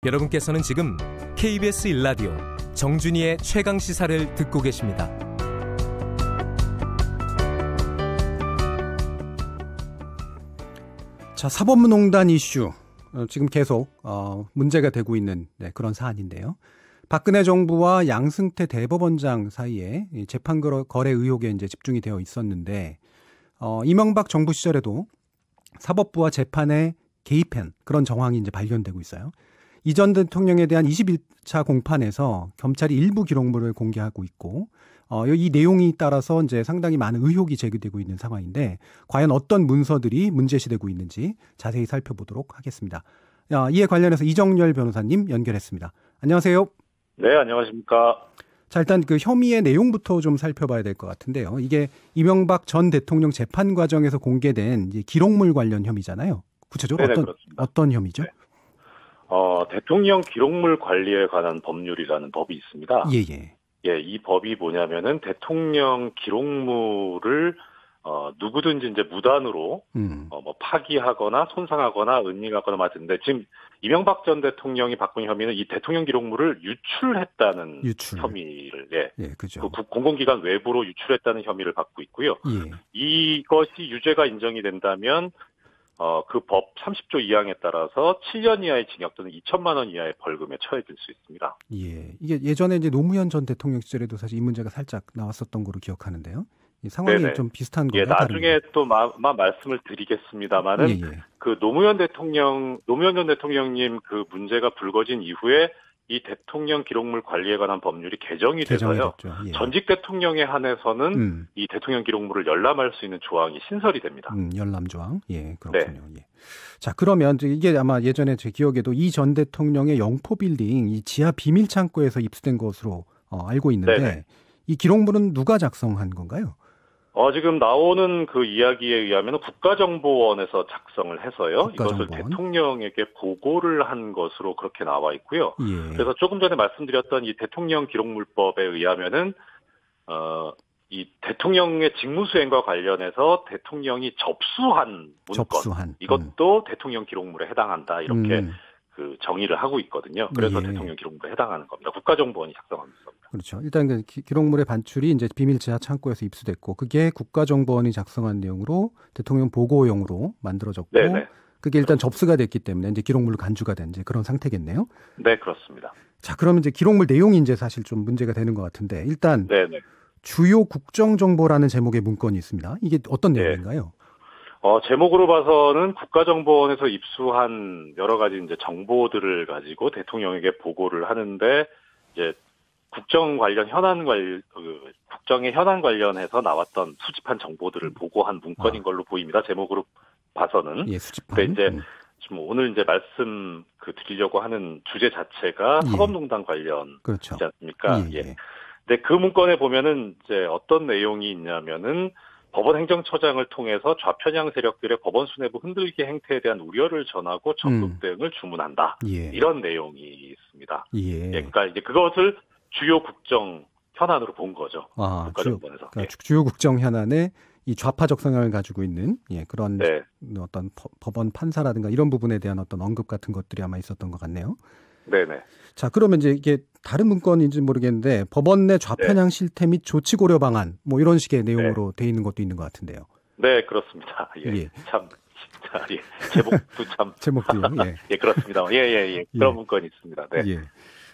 여러분께서는 지금 KBS 1라디오 정준희의 최강시사를 듣고 계십니다. 자, 사법농단 이슈 지금 계속 문제가 되고 있는 그런 사안인데요. 박근혜 정부와 양승태 대법원장 사이에 재판 거래 의혹에 이제 집중이 되어 있었는데 이명박 정부 시절에도 사법부와 재판에 개입한 그런 정황이 이제 발견되고 있어요. 이 전 대통령에 대한 21차 공판에서 경찰이 일부 기록물을 공개하고 있고 이 내용이 따라서 이제 상당히 많은 의혹이 제기되고 있는 상황인데 과연 어떤 문서들이 문제시되고 있는지 자세히 살펴보도록 하겠습니다. 이에 관련해서 이정열 변호사님 연결했습니다. 안녕하세요. 네, 안녕하십니까. 자, 일단 그 혐의의 내용부터 좀 살펴봐야 될 것 같은데요. 이게 이명박 전 대통령 재판 과정에서 공개된 이제 기록물 관련 혐의잖아요. 구체적으로 네네, 어떤 혐의죠? 네. 대통령 기록물 관리에 관한 법률이라는 법이 있습니다. 예, 이 법이 뭐냐면은 대통령 기록물을 누구든지 이제 무단으로 뭐 파기하거나 손상하거나 은닉하거나 맡은데 지금 이명박 전 대통령이 받고 있는 혐의는 이 대통령 기록물을 유출했다는 혐의를 그죠. 그 공공기관 외부로 유출했다는 혐의를 받고 있고요. 이것이 유죄가 인정이 된다면 그 법 30조 2항에 따라서 7년 이하의 징역 또는 2천만 원 이하의 벌금에 처해질 수 있습니다. 예, 이게 예전에 이제 노무현 전 대통령 시절에도 사실 이 문제가 살짝 나왔었던 거로 기억하는데요. 이 상황이 네네. 좀 비슷한 거예요. 나중에 또 말씀을 드리겠습니다만은 그 노무현 전 대통령님 그 문제가 불거진 이후에 이 대통령 기록물 관리에 관한 법률이 개정이 돼서요. 전직 대통령에 한해서는 이 대통령 기록물을 열람할 수 있는 조항이 신설이 됩니다. 열람 조항. 예, 그렇군요. 네. 예. 자, 그러면 이게 아마 예전에 제 기억에도 이 전 대통령의 영포 빌딩 이 지하 비밀 창고에서 입수된 것으로 알고 있는데 네네. 이 기록물은 누가 작성한 건가요? 지금 나오는 그 이야기에 의하면 국가정보원에서 작성을 해서요. 이것을 대통령에게 보고를 한 것으로 그렇게 나와 있고요. 예. 그래서 조금 전에 말씀드렸던 이 대통령 기록물법에 의하면은 이 대통령의 직무수행과 관련해서 대통령이 접수한 문건 이것도 대통령 기록물에 해당한다 이렇게 그 정의를 하고 있거든요. 그래서 대통령 기록물에 해당하는 겁니다. 국가정보원이 작성한 겁니다. 그렇죠. 일단 그 기록물의 반출이 이제 비밀 지하 창고에서 입수됐고 그게 국가정보원이 작성한 내용으로 대통령 보고용으로 만들어졌고 네네. 그게 일단 접수가 됐기 때문에 이제 기록물로 간주가 된 이제 그런 상태겠네요. 네, 그렇습니다. 자, 그러면 이제 기록물 내용이 이제 사실 좀 문제가 되는 것 같은데 일단 네네. 주요 국정정보라는 제목의 문건이 있습니다. 이게 어떤 내용인가요? 제목으로 봐서는 국가정보원에서 입수한 여러 가지 이제 정보들을 가지고 대통령에게 보고를 하는데 이제 국정의 현안 관련해서 나왔던 수집한 정보들을 보고한 문건인 걸로 보입니다. 제목으로 봐서는. 예, 수집한. 근데 이제 지금 오늘 이제 말씀 드리려고 하는 주제 자체가 사법농단 관련이지 그렇죠. 않습니까? 예. 근데 그 문건에 보면은 이제 어떤 내용이 있냐면은 법원 행정처장을 통해서 좌편향 세력들의 법원 수뇌부 흔들기 행태에 대한 우려를 전하고 적극 대응을 주문한다. 이런 내용이 있습니다. 그러니까 이제 그것을 주요 국정 현안으로 본 거죠. 국가정보원에서. 그러니까 주요 국정 현안에 이 좌파적 성향을 가지고 있는 그런 어떤 법원 판사라든가 이런 부분에 대한 어떤 언급 같은 것들이 아마 있었던 것 같네요. 네네. 자, 그러면 이제 이게 다른 문건인지 모르겠는데 법원 내 좌편향 실태 및 조치 고려 방안 뭐 이런 식의 내용으로 돼 있는 것도 있는 것 같은데요. 네, 그렇습니다. 참 진짜 제목도 참 제목도요. 예, 그렇습니다. 그런 문건이 있습니다. 네.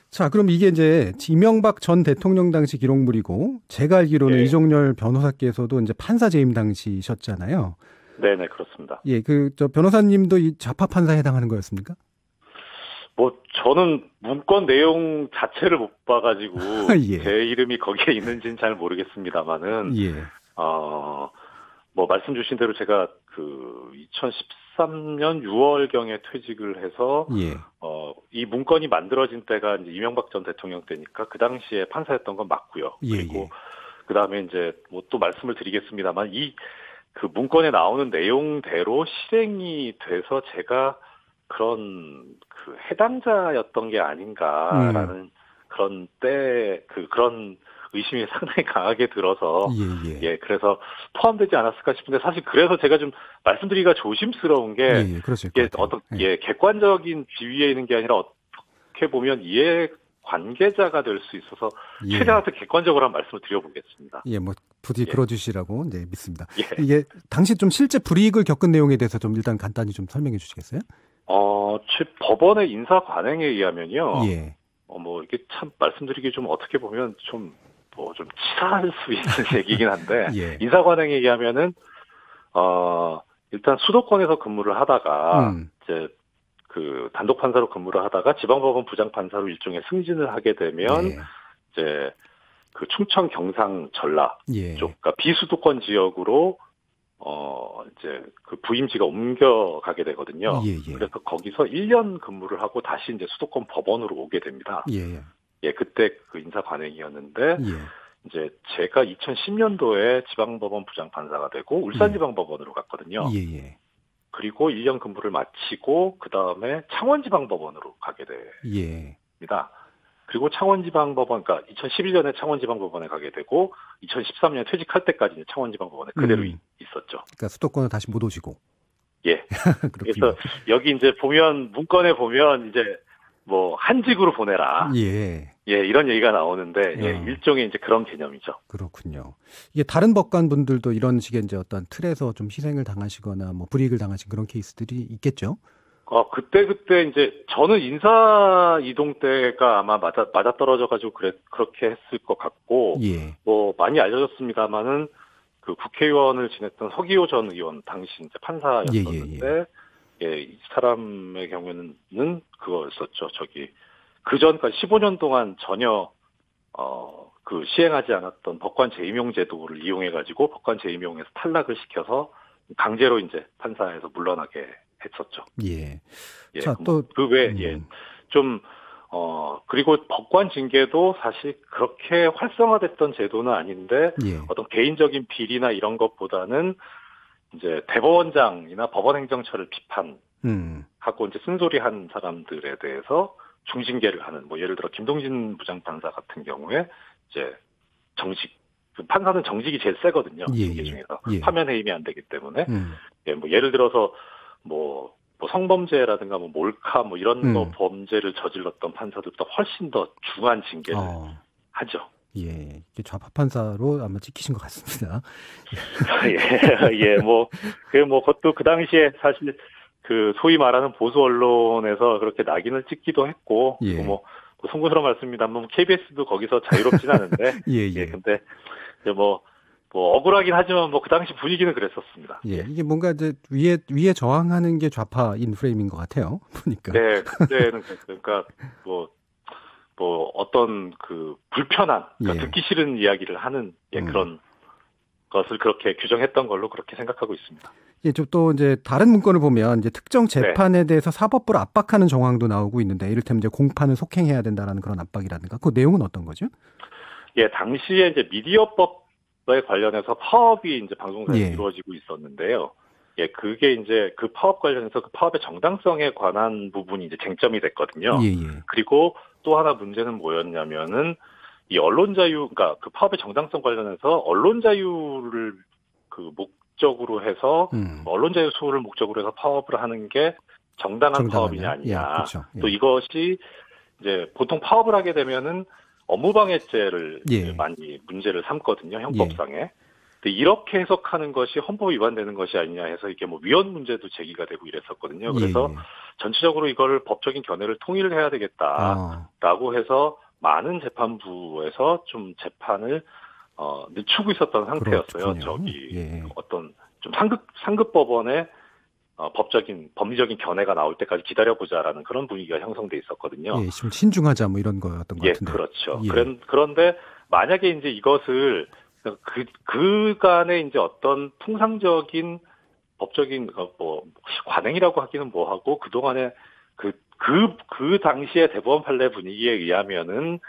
자, 그럼 이게 이제 이명박 전 대통령 당시 기록물이고 제가 알기로는 이정열 변호사께서도 이제 판사 재임 당시셨잖아요. 네네, 그렇습니다. 예, 저 변호사님도 이 좌파 판사에 해당하는 거였습니까? 저는 문건 내용 자체를 못 봐가지고 제 이름이 거기에 있는지는 잘 모르겠습니다만은 말씀 주신 대로 제가 그 2013년 6월경에 퇴직을 해서 이 문건이 만들어진 때가 이제 이명박 전 대통령 때니까 그 당시에 판사였던 건 맞고요. 그리고 그 다음에 이제 또 말씀을 드리겠습니다만 그 문건에 나오는 내용대로 실행이 돼서 제가 그런 그 해당자였던 게 아닌가라는 그런 그런 의심이 상당히 강하게 들어서 그래서 포함되지 않았을까 싶은데 사실 그래서 제가 좀 말씀드리기가 조심스러운 게 이게 어떤 객관적인 지위에 있는 게 아니라 어떻게 보면 이해 관계자가 될 수 있어서 최대한 객관적으로 한 말씀을 드려보겠습니다. 예, 뭐 부디 그러주시라고 네, 믿습니다. 예. 이게 당시 좀 실제 불이익을 겪은 내용에 대해서 좀 일단 간단히 좀 설명해 주시겠어요? 법원의 인사 관행에 의하면요. 예. 뭐 이게 참 말씀드리기 좀 어떻게 보면 좀 치사할 수 있는 얘기긴 한데 예. 인사 관행에 의하면은 일단 수도권에서 근무를 하다가 이제 그 단독 판사로 근무를 하다가 지방법원 부장 판사로 일종의 승진을 하게 되면 이제 그 충청 경상 전라 쪽, 그러니까 비수도권 지역으로 이제 그 부임지가 옮겨가게 되거든요. 그래서 거기서 1년 근무를 하고 다시 이제 수도권 법원으로 오게 됩니다. 그때 그 인사 관행이었는데 이제 제가 2010년도에 지방법원 부장 판사가 되고 울산지방법원으로 갔거든요. 그리고 1년 근무를 마치고 그 다음에 창원지방법원으로 가게 됩니다. 그리고 창원지방법원, 그러니까 2011년에 창원지방법원에 가게 되고 2013년에 퇴직할 때까지 창원지방법원에 그대로 있었죠. 그러니까 수도권을 다시 못 오시고. 예. 그래서 여기 이제 보면 문건에 보면 이제 뭐 한직으로 보내라. 이런 얘기가 나오는데 일종의 이제 그런 개념이죠. 그렇군요. 이게 다른 법관분들도 이런 식의 이제 어떤 틀에서 좀 희생을 당하시거나 뭐 불이익을 당하신 그런 케이스들이 있겠죠? 그때 이제 저는 인사 이동 때가 아마 맞아떨어져가지고 그렇게 했을 것 같고, 뭐 많이 알려졌습니다만은 그 국회의원을 지냈던 서기호 전 의원 당시 이제 판사였었는데, 이 사람의 경우에는 그거였었죠. 그 전까지 15년 동안 전혀 그 시행하지 않았던 법관 재임용 제도를 이용해가지고 법관 재임용에서 탈락을 시켜서 강제로 이제 판사에서 물러나게 했었죠. 자, 또 그 외에 그리고 법관 징계도 사실 그렇게 활성화됐던 제도는 아닌데 어떤 개인적인 비리나 이런 것보다는 이제 대법원장이나 법원행정처를 비판하고 이제 쓴소리한 사람들에 대해서 중징계를 하는, 뭐 예를 들어 김동진 부장판사 같은 경우에 이제 판사는 정직이 제일 세거든요. 징계 중에서 파면 해임이 안 되기 때문에 뭐 예를 들어서 뭐 성범죄라든가 뭐 몰카 뭐 이런 거 범죄를 저질렀던 판사들보다 훨씬 더 중한 징계를 하죠. 좌파 판사로 아마 찍히신 것 같습니다. 그것도 그 당시에 사실 그 소위 말하는 보수 언론에서 그렇게 낙인을 찍기도 했고, 뭐 송구스러운 말씀입니다만 KBS도 거기서 자유롭진 않은데, 근데 뭐 억울하긴 하지만 뭐 그 당시 분위기는 그랬었습니다. 이게 뭔가 이제 위에 저항하는 게 좌파인 프레임인 것 같아요. 보니까. 네, 그때는 그러니까 뭐 어떤 그 불편한, 그러니까 듣기 싫은 이야기를 하는 그런 것을 그렇게 규정했던 걸로 그렇게 생각하고 있습니다. 좀 또 이제 다른 문건을 보면 이제 특정 재판에 대해서 사법부를 압박하는 정황도 나오고 있는데, 이를테면 이제 공판을 속행해야 된다라는 그런 압박이라든가, 그 내용은 어떤 거죠? 당시에 이제 미디어법에 관련해서 파업이 이제 방송사에서 이루어지고 있었는데요. 그게 이제 그 파업 관련해서 그 파업의 정당성에 관한 부분이 이제 쟁점이 됐거든요. 그리고 또 하나 문제는 뭐였냐면은 이 언론 자유, 그러니까 그 파업의 정당성 관련해서 언론 자유를 그 목적으로 해서 언론 자유 수호를 목적으로 해서 파업을 하는 게 정당한 파업이냐 아니냐. 또 이것이 이제 보통 파업을 하게 되면은 업무방해죄를 많이 문제를 삼거든요, 형법상에. 근데 이렇게 해석하는 것이 헌법 위반되는 것이 아니냐 해서 이게 뭐 위헌 문제도 제기가 되고 이랬었거든요. 그래서 전체적으로 이걸 법적인 견해를 통일해야 되겠다라고 해서 많은 재판부에서 좀 재판을 늦추고 있었던 상태였어요. 어떤 좀 상급 법원의 법리적인 견해가 나올 때까지 기다려보자라는 그런 분위기가 형성돼 있었거든요. 좀 신중하자 뭐 이런 거였던 것 같은데. 그렇죠. 그런데 만약에 이제 이것을 그간의 이제 어떤 통상적인 법적인 뭐 관행이라고 하기는 뭐하고 그동안에 그 당시의 대법원 판례 분위기에 의하면은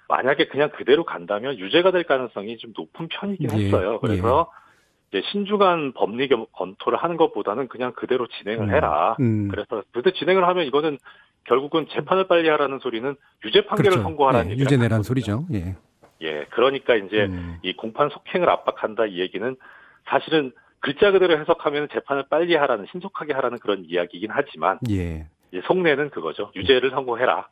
만약에 그냥 그대로 간다면 유죄가 될 가능성이 좀 높은 편이긴 했어요. 그래서 이제 신중한 법리 검토를 하는 것보다는 그냥 그대로 진행을 해라. 그래서 그때 진행을 하면 이거는 결국은 재판을 빨리 하라는 소리는 유죄 판결을 선고하라는 얘기죠. 유죄 내라는 소리죠. 그러니까 이제 이 공판 속행을 압박한다 이 얘기는 사실은 글자 그대로 해석하면 재판을 빨리 하라는, 신속하게 하라는 그런 이야기이긴 하지만 이제 속내는 그거죠. 유죄를 선고해라.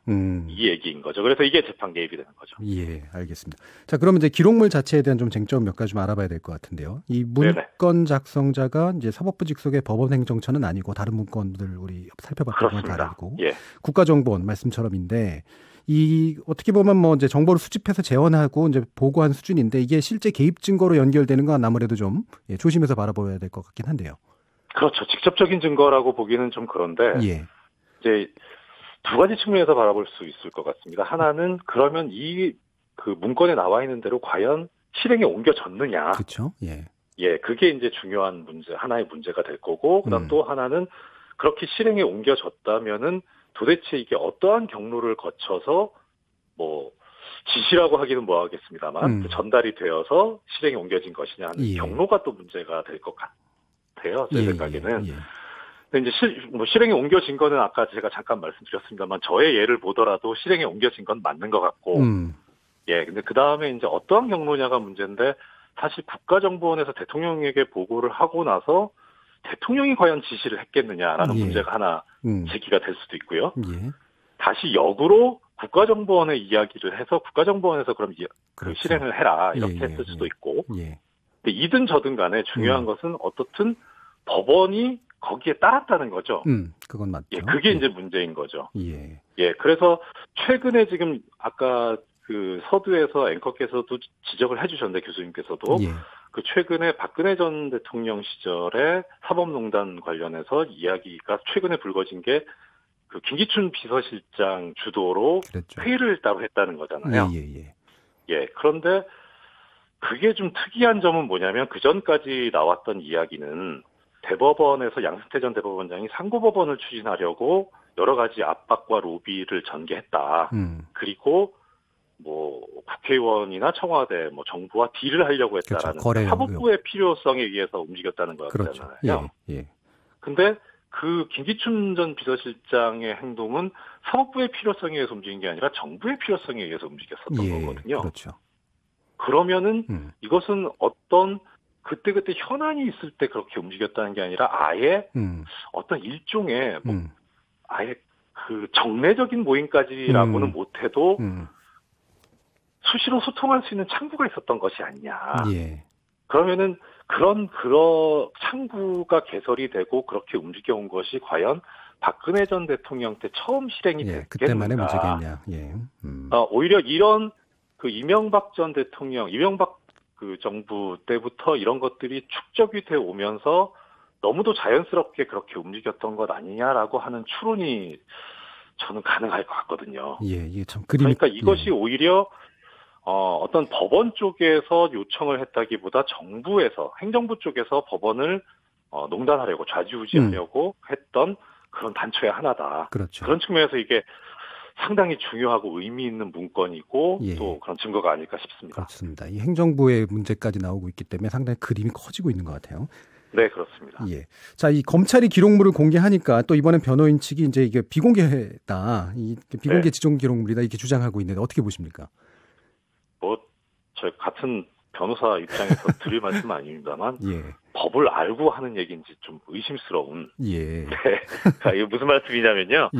이 얘기인 거죠. 그래서 이게 재판 개입이 되는 거죠. 예, 알겠습니다. 자, 그러면 이제 기록물 자체에 대한 좀 쟁점 몇 가지 좀 알아봐야 될 것 같은데요. 이 문건 작성자가 이제 사법부 직속의 법원행정처는 아니고 다른 문건들 우리 살펴봤던 건 다르고 예. 국가정보원 말씀처럼인데 이 어떻게 보면 뭐 이제 정보를 수집해서 재원하고 이제 보고한 수준인데 이게 실제 개입 증거로 연결되는 건 아무래도 좀 조심해서 바라봐야 될 것 같긴 한데요. 그렇죠. 직접적인 증거라고 보기는 좀 그런데 이제 두 가지 측면에서 바라볼 수 있을 것 같습니다. 하나는 그러면 이 그 문건에 나와 있는 대로 과연 실행에 옮겨졌느냐. 그렇죠. 예, 그게 이제 중요한 문제, 하나의 문제가 될 거고, 그다음 또 하나는 그렇게 실행에 옮겨졌다면은 도대체 이게 어떠한 경로를 거쳐서 뭐 지시라고 하기는 뭐하겠습니다만 그 전달이 되어서 실행에 옮겨진 것이냐 하는 경로가 또 문제가 될 것 같아요. 제 생각에는. 근데 이제 실행에 옮겨진 거는 아까 제가 잠깐 말씀드렸습니다만 저의 예를 보더라도 실행에 옮겨진 건 맞는 것 같고, 예, 근데 그 다음에 이제 어떠한 경로냐가 문제인데 사실 국가정보원에서 대통령에게 보고를 하고 나서 대통령이 과연 지시를 했겠느냐라는 문제가 하나 제기가 될 수도 있고요. 다시 역으로 국가정보원에 이야기를 해서 국가정보원에서 그럼 그 실행을 해라 이렇게 했을 수도 있고. 근데 이든 저든 간에 중요한 것은 어떻든 법원이 거기에 따랐다는 거죠. 그건 맞죠. 예, 그게 이제 문제인 거죠. 예, 그래서 최근에 지금 아까 그 서두에서 앵커께서도 지적을 해주셨는데 교수님께서도 그 최근에 박근혜 전 대통령 시절에 사법농단 관련해서 이야기가 최근에 불거진 게 그 김기춘 비서실장 주도로 그랬죠. 회의를 따로 했다는 거잖아요. 예, 그런데 그게 좀 특이한 점은 뭐냐면 그 전까지 나왔던 이야기는 대법원에서 양승태 전 대법원장이 상고법원을 추진하려고 여러 가지 압박과 로비를 전개했다. 그리고 뭐 국회의원이나 청와대, 뭐 정부와 딜을 하려고 했다라는 그렇죠. 사법부의 필요성에 의해서 움직였다는 거였잖아요. 그렇죠. 근데 그 김기춘 전 비서실장의 행동은 사법부의 필요성에 의해서 움직인 게 아니라 정부의 필요성에 의해서 움직였었던 거거든요. 그렇죠. 그러면은 이것은 어떤 그때그때 현안이 있을 때 그렇게 움직였다는 게 아니라 아예 어떤 일종의 뭐 아예 그 정례적인 모임까지라고는 못해도 수시로 소통할 수 있는 창구가 있었던 것이 아니냐. 그러면은 그런 창구가 개설이 되고 그렇게 움직여온 것이 과연 박근혜 전 대통령 때 처음 실행이 됐겠는가. 그때만의 문제겠냐. 오히려 이런 그 이명박 전 대통령, 이명박 그 정부 때부터 이런 것들이 축적이 돼 오면서 너무도 자연스럽게 그렇게 움직였던 것 아니냐라고 하는 추론이 저는 가능할 것 같거든요. 이게 참 그림이. 그러니까 이것이 오히려 어떤 법원 쪽에서 요청을 했다기보다 정부에서 행정부 쪽에서 법원을 농단하려고 좌지우지하려고 했던 그런 단초의 하나다. 그렇죠. 그런 측면에서 이게 상당히 중요하고 의미 있는 문건이고 또 그런 증거가 아닐까 싶습니다. 그렇습니다. 이 행정부의 문제까지 나오고 있기 때문에 상당히 그림이 커지고 있는 것 같아요. 네, 그렇습니다. 자, 이 검찰이 기록물을 공개하니까 또 이번엔 변호인 측이 이제 이게 비공개다, 이 비공개 지정 기록물이다 이렇게 주장하고 있는데 어떻게 보십니까? 저 같은 변호사 입장에서 드릴 말씀은 아닙니다만 법을 알고 하는 얘기인지 좀 의심스러운. 네, 이게 무슨 말씀이냐면요.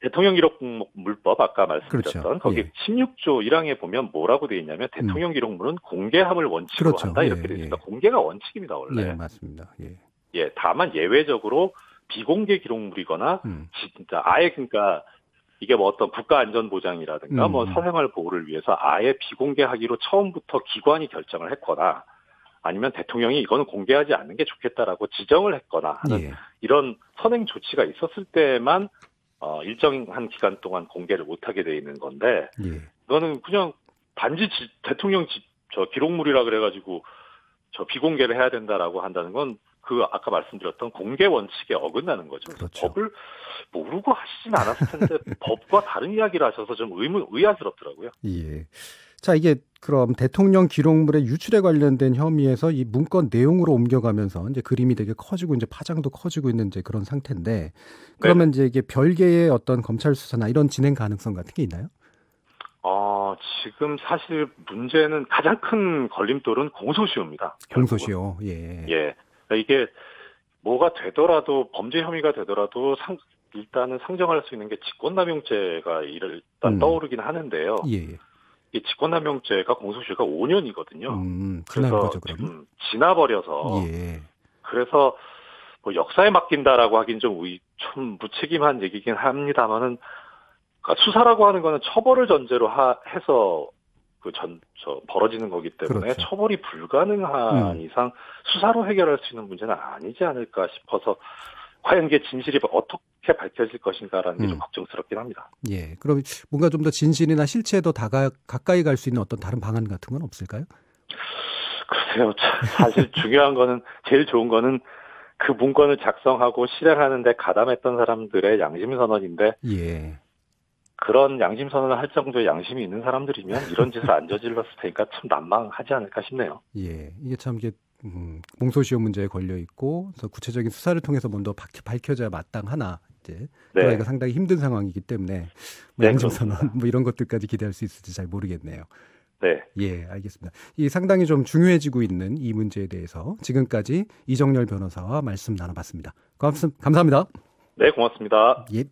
대통령 기록물법 아까 말씀드렸던 그렇죠. 거기 16조 1항에 보면 뭐라고 되어 있냐면 대통령 기록물은 공개함을 원칙으로 그렇죠. 한다 이렇게 되어 있습니다. 공개가 원칙입니다 원래. 맞습니다. 다만 예외적으로 비공개 기록물이거나 진짜 아예 그러니까 이게 뭐 어떤 국가안전보장이라든가 뭐 사생활 보호를 위해서 아예 비공개하기로 처음부터 기관이 결정을 했거나 아니면 대통령이 이거는 공개하지 않는 게 좋겠다라고 지정을 했거나 하는 이런 선행 조치가 있었을 때만 일정한 기간 동안 공개를 못하게 돼 있는 건데 이거는 그냥 단지 대통령 저 기록물이라 그래가지고 저 비공개를 해야 된다라고 한다는 건 그 아까 말씀드렸던 공개 원칙에 어긋나는 거죠. 그렇죠. 법을 모르고 하시진 않았을 텐데 법과 다른 이야기를 하셔서 좀 의아스럽더라고요. 자, 이게 그럼 대통령 기록물의 유출에 관련된 혐의에서 이 문건 내용으로 옮겨가면서 이제 그림이 되게 커지고 이제 파장도 커지고 있는 이제 그런 상태인데 그러면 이제 이게 별개의 어떤 검찰 수사나 이런 진행 가능성 같은 게 있나요? 지금 사실 문제는 가장 큰 걸림돌은 공소시효입니다. 공소시효. 이게 뭐가 되더라도 범죄 혐의가 되더라도 일단은 상정할 수 있는 게 직권남용죄가 일단 떠오르긴 하는데요. 예. 이 직권남용죄가 공소시효가 5년이거든요. 지난 그래서 거죠, 그럼? 지나버려서 예. 그래서 뭐 역사에 맡긴다라고 하긴 좀 무책임한 얘기긴 합니다만은 그러니까 수사라고 하는 거는 처벌을 전제로 해서 벌어지는 거기 때문에 그렇죠. 처벌이 불가능한 이상 수사로 해결할 수 있는 문제는 아니지 않을까 싶어서 과연 이게 진실이 어떻게 밝혀질 것인가라는 게 좀 걱정스럽긴 합니다. 예. 그럼 뭔가 좀 더 진실이나 실체에 더 가까이 갈 수 있는 어떤 다른 방안 같은 건 없을까요? 글쎄요. 사실 중요한 거는 제일 좋은 거는 그 문건을 작성하고 실행하는데 가담했던 사람들의 양심선언인데 예. 그런 양심선언을 할 정도의 양심이 있는 사람들이면 이런 짓을 안 저질렀을 테니까 참 난망하지 않을까 싶네요. 예. 이게 참 공소시효 문제에 걸려 있고 그래서 구체적인 수사를 통해서 먼저 밝혀져야 마땅하나 이제 그러니까 상당히 힘든 상황이기 때문에 양심선언 이런 것들까지 기대할 수 있을지 잘 모르겠네요. 네. 예, 알겠습니다. 이 상당히 좀 중요해지고 있는 이 문제에 대해서 지금까지 이정렬 변호사와 말씀 나눠봤습니다. 감사합니다. 네, 고맙습니다. 예.